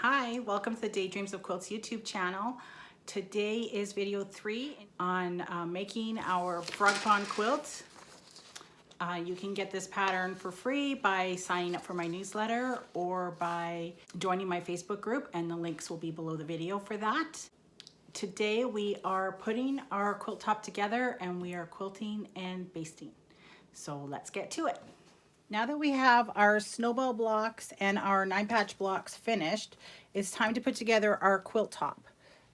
Hi, welcome to the Daydreams of Quilts YouTube channel. Today is video 3 on making our Frog Pond Quilt. You can get this pattern for free by signing up for my newsletter or by joining my Facebook group, and the links will be below the video for that. Today we are putting our quilt top together and we are quilting and basting. So let's get to it. Now that we have our snowball blocks and our 9-patch blocks finished, it's time to put together our quilt top.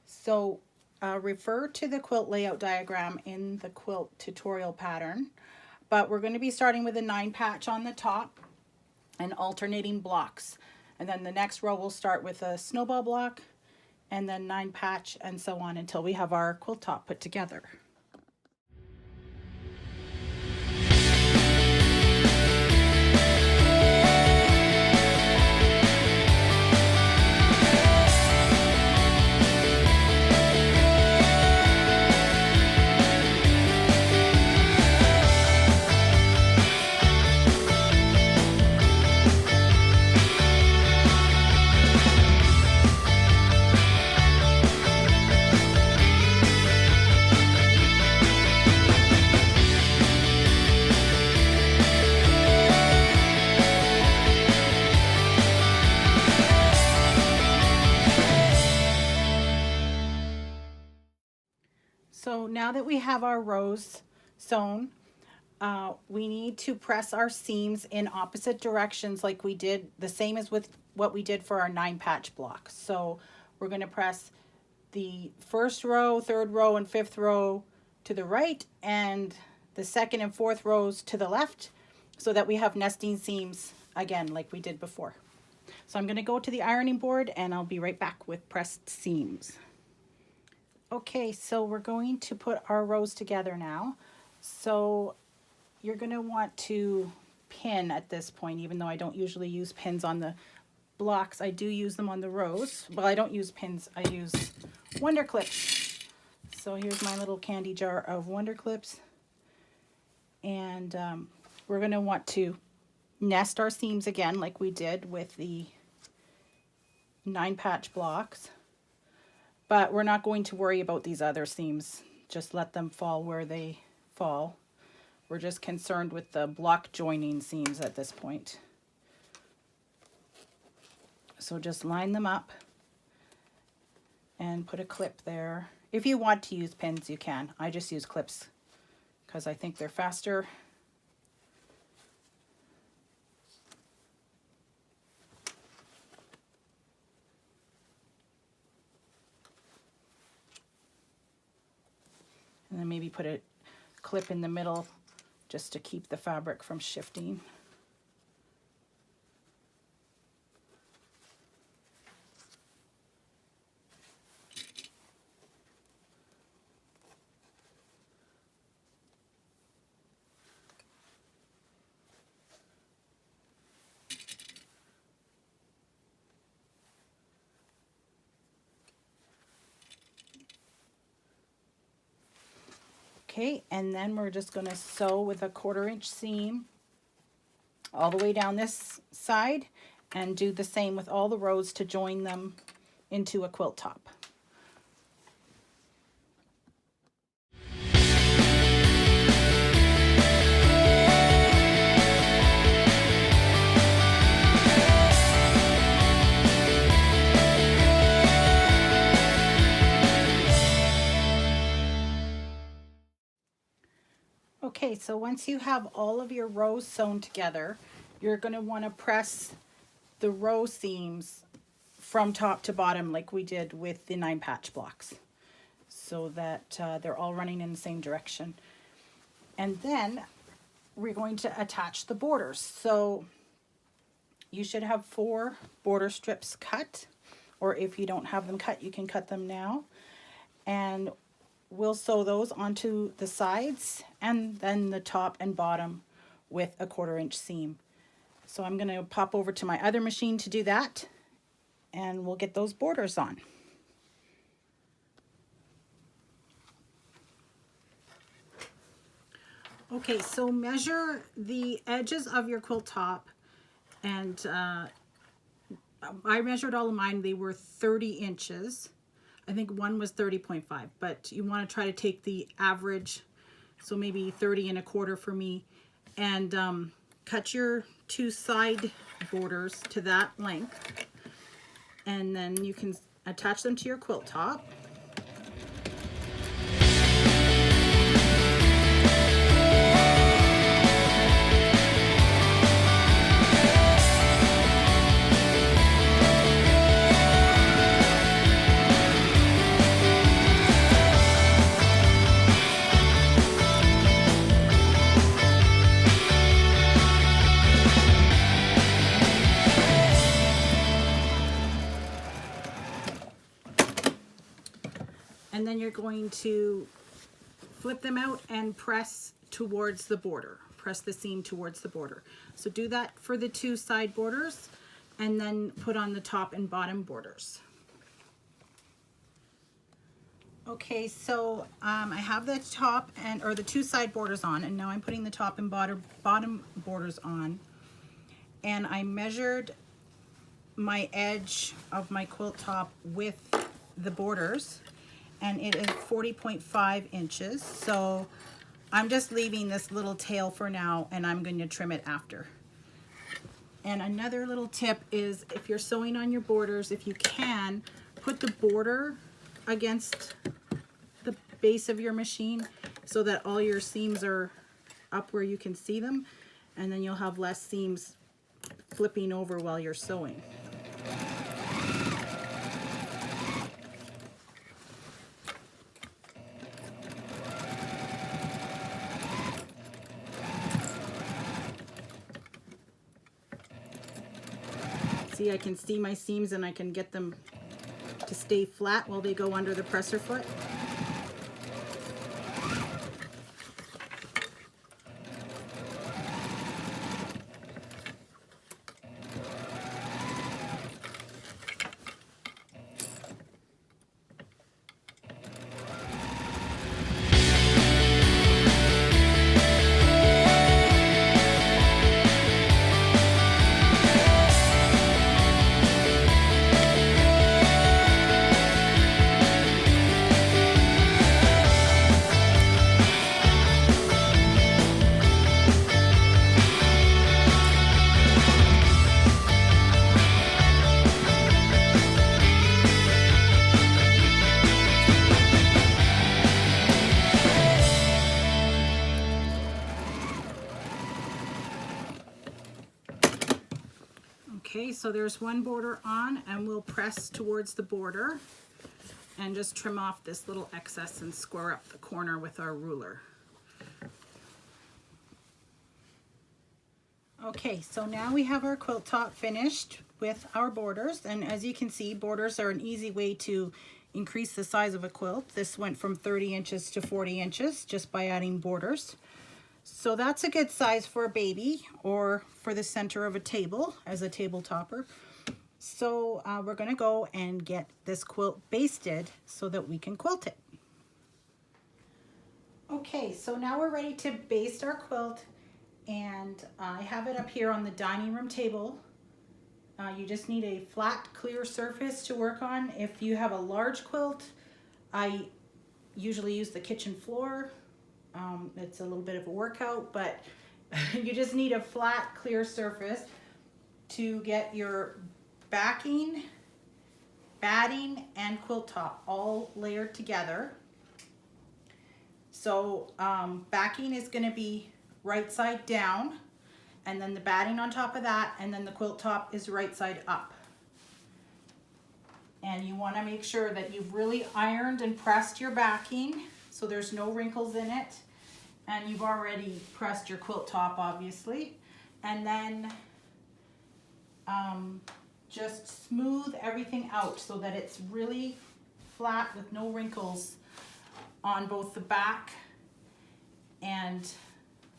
So refer to the quilt layout diagram in the quilt tutorial pattern, but we're going to be starting with a 9-patch on the top and alternating blocks. And then the next row we'll start with a snowball block and then 9-patch and so on until we have our quilt top put together. So now that we have our rows sewn, we need to press our seams in opposite directions like we did, the same as with what we did for our 9-patch block. So we're going to press the first row, third row, and fifth row to the right, and the second and fourth rows to the left, so that we have nesting seams again like we did before. So I'm going to go to the ironing board and I'll be right back with pressed seams. Okay, so we're going to put our rows together now. So you're going to want to pin at this point, even though I don't usually use pins on the blocks. I do use them on the rows. Well, I don't use pins, I use Wonder Clips. So here's my little candy jar of Wonder Clips. And we're going to want to nest our seams again like we did with the 9-patch blocks. But we're not going to worry about these other seams. Just let them fall where they fall. We're just concerned with the block joining seams at this point. So just line them up and put a clip there. If you want to use pins, you can. I just use clips because I think they're faster. And then maybe put a clip in the middle just to keep the fabric from shifting. Okay, and then we're just going to sew with a 1/4-inch seam all the way down this side and do the same with all the rows to join them into a quilt top. Okay, so once you have all of your rows sewn together, you're going to want to press the row seams from top to bottom like we did with the 9-patch blocks, so that they're all running in the same direction. And then we're going to attach the borders. So you should have 4 border strips cut, or if you don't have them cut, you can cut them now. And we'll sew those onto the sides and then the top and bottom with a 1/4-inch seam. So I'm going to pop over to my other machine to do that, and we'll get those borders on. Okay, so measure the edges of your quilt top and I measured all of mine. They were 30 inches. I think one was 30.5, but you want to try to take the average, so maybe 30 1/4 for me, and cut your 2 side borders to that length, and then you can attach them to your quilt top. And then you're going to flip them out and press towards the border. Press the seam towards the border. So do that for the 2 side borders, and then put on the top and bottom borders. Okay, so I have the top or the 2 side borders on, and now I'm putting the top and bottom borders on. And I measured my edge of my quilt top with the borders, and it is 40.5 inches. So I'm just leaving this little tail for now, and I'm going to trim it after. And another little tip is, if you're sewing on your borders, if you can, put the border against the base of your machine so that all your seams are up where you can see them, and then you'll have less seams flipping over while you're sewing. See, I can see my seams, and I can get them to stay flat while they go under the presser foot. Okay, so there's one border on, and we'll press towards the border and just trim off this little excess and square up the corner with our ruler. Okay, so now we have our quilt top finished with our borders, and as you can see, borders are an easy way to increase the size of a quilt. This went from 30 inches to 40 inches just by adding borders. So that's a good size for a baby or for the center of a table as a table topper. So we're going to go and get this quilt basted so that we can quilt it. Okay, so now we're ready to baste our quilt, and I have it up here on the dining room table. You just need a flat, clear surface to work on. If you have a large quilt, I usually use the kitchen floor. It's a little bit of a workout, but you just need a flat, clear surface to get your backing, batting, and quilt top all layered together. So backing is going to be right side down, and then the batting on top of that, and then the quilt top is right side up. And you want to make sure that you've really ironed and pressed your backing so there's no wrinkles in it. And you've already pressed your quilt top, obviously. And then just smooth everything out so that it's really flat with no wrinkles on both the back and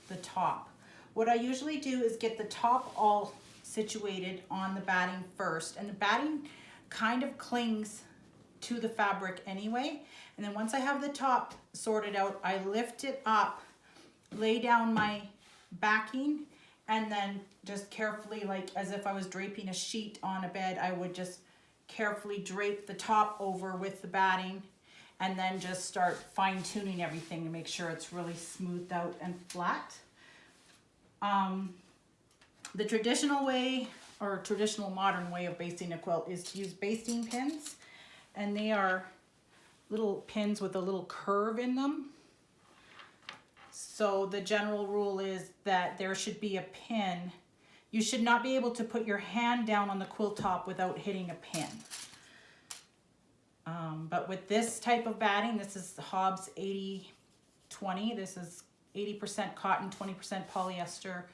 the top. What I usually do is get the top all situated on the batting first, and the batting kind of clings to the fabric anyway. And then once I have the top sorted out, I lift it up, lay down my backing, and then just carefully, like as if I was draping a sheet on a bed, I would just carefully drape the top over with the batting, and then just start fine tuning everything to make sure it's really smoothed out and flat. The traditional way, or traditional modern way of basting a quilt, is to use basting pins, and they are little pins with a little curve in them. So the general rule is that there should be a pin. You should not be able to put your hand down on the quilt top without hitting a pin. But with this type of batting, this is Hobbs 80-20. This is 80% cotton, 20% polyester.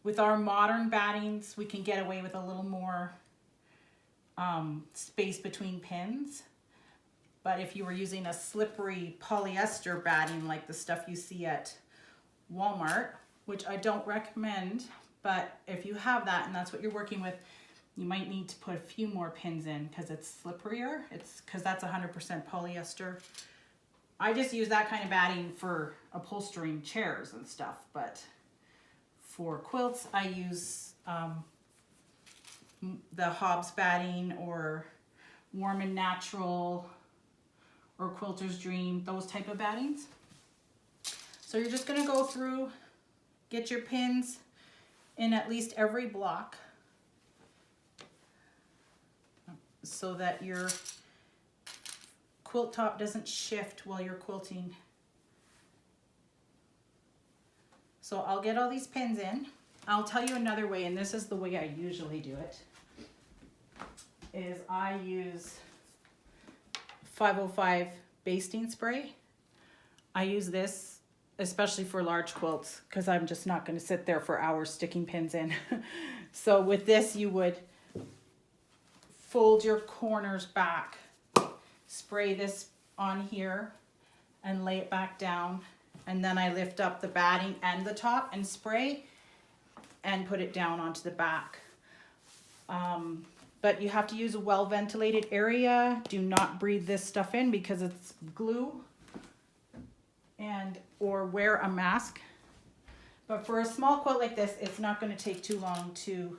With our modern battings, we can get away with a little more space between pins. But if you were using a slippery polyester batting like the stuff you see at Walmart, which I don't recommend, but if you have that and that's what you're working with, you might need to put a few more pins in because it's slipperier. It's because that's 100% polyester. I just use that kind of batting for upholstering chairs and stuff, but for quilts, I use the Hobbs batting or Warm and Natural or Quilter's Dream, those type of battings. So you're just gonna go through, get your pins in at least every block so that your quilt top doesn't shift while you're quilting. So I'll get all these pins in. I'll tell you another way, and this is the way I usually do it, is I use 505 basting spray. I use this especially for large quilts because I'm just not going to sit there for hours sticking pins in. So with this, you would fold your corners back, spray this on here and lay it back down, and then I lift up the batting and the top and spray and put it down onto the back. But you have to use a well-ventilated area. Do not breathe this stuff in because it's glue, and or wear a mask. But for a small quilt like this, it's not going to take too long to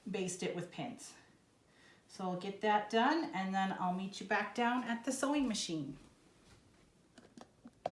baste it with pins. So I'll get that done, and then I'll meet you back down at the sewing machine.